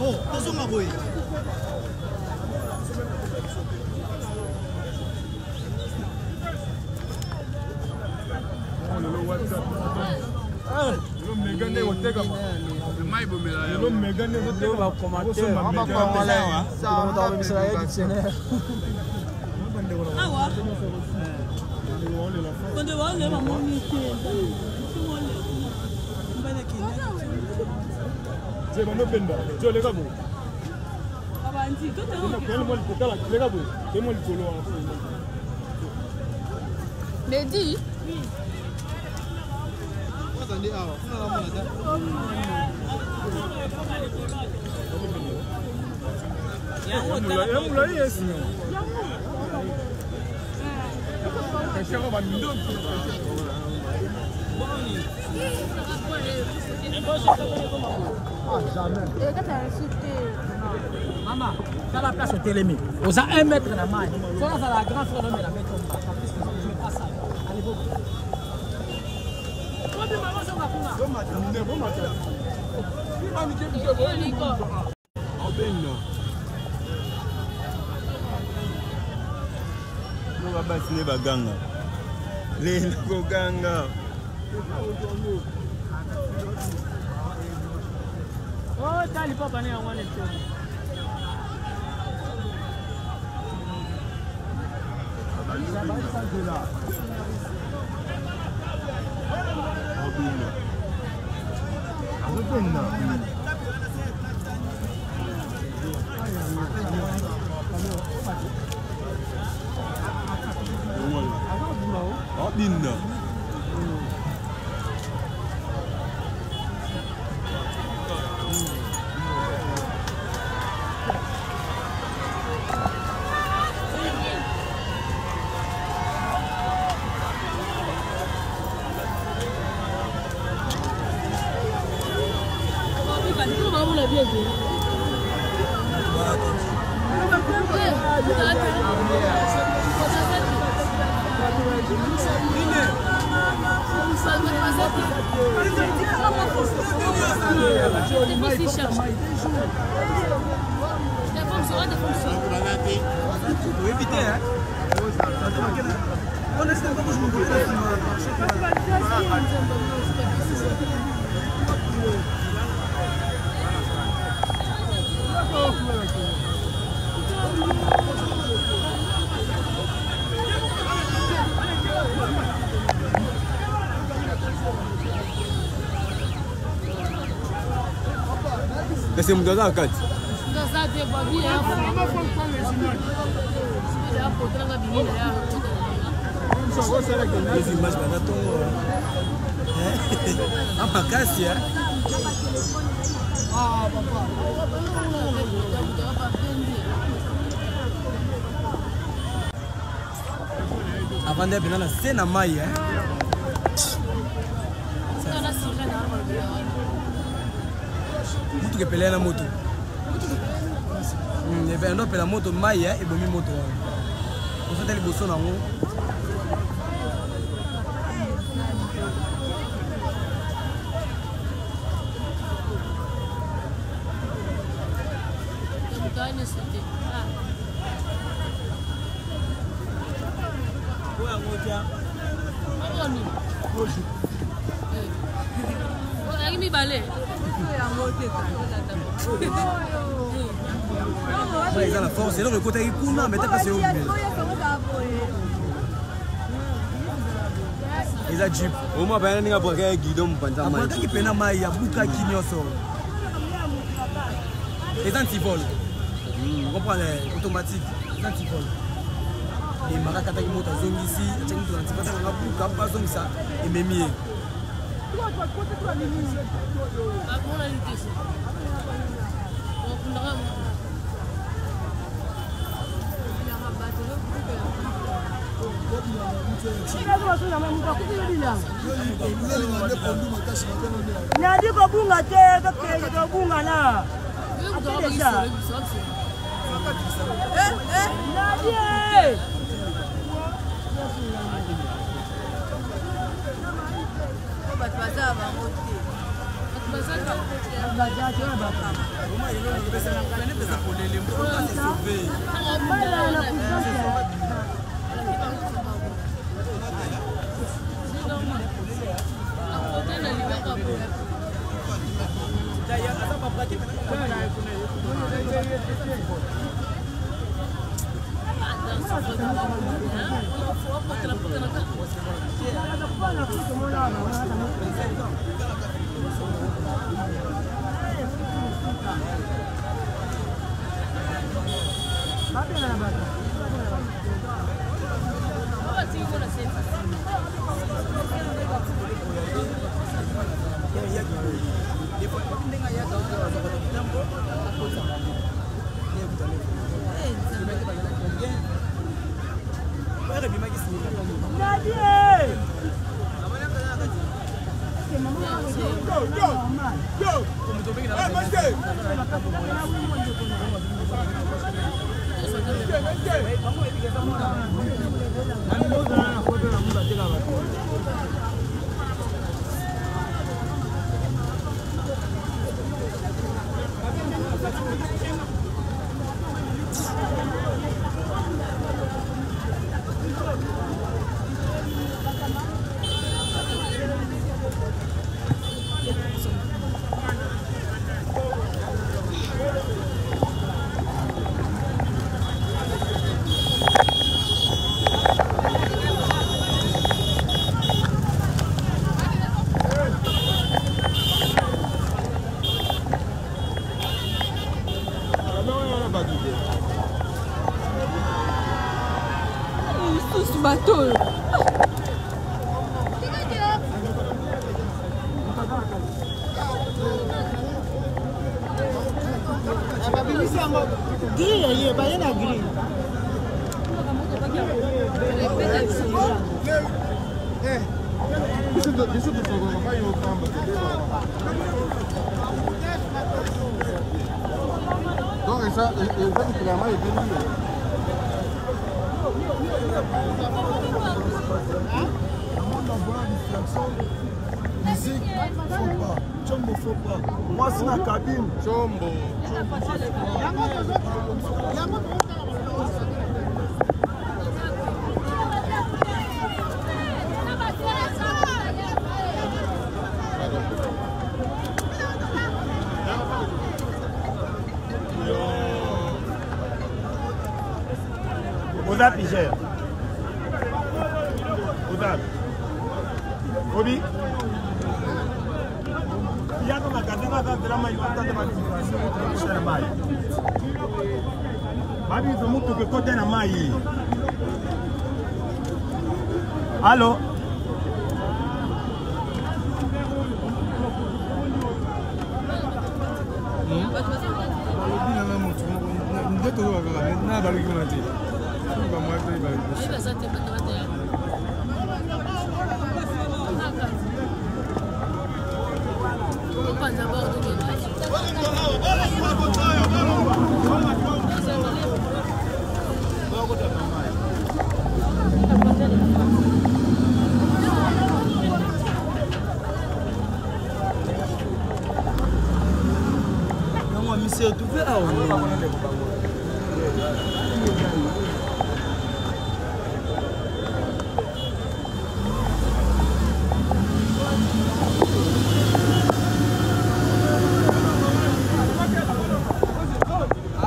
Oh, attention ma boy. Mehdi. Maman, dans la place au Télémi, vous avez 1 mètre dans la main. Soit dans la grande frère, mais la mettre comme ça. Je ne pas ça. Allez, vous. Oh, t'as les papas né en one et two. C'est mon dans 4. Dans ça, tu es pas bien. Les images, avant de venir la scène à maille. Mutu kepelea na moto. Ebe ndo pela moto maya e bomi moto. Oso tali boso na ngo. Ils ont la force, c'est le côté Ikuna, mais t'as passé où? Ils ont jeep. Au moins, ben, il y a un guidon pour pas mal. Qui peine à maille, à bouca qui n'y a sort. Les antivols. On comprend les automatiques. Les antivols. Les maracas qui montent à zone ici, tu as une antivols, on a bouca, pas zone ça, et même mieux. Nadi ko bunga te ko bunga na. Nadi. Bateau. Gris, bah, il y en a gris. Donc, ça, finalement, il est venu. Musique, faut pas. Chombo, faut pas. Moi, c'est la cabine. Chombo. Oda Piger. Oda. Obi. Il y a comme un cadre de la maille, il y a un cadre de la maille. Babi, il faut que côté la maille. Allô? Monsieur, tu veux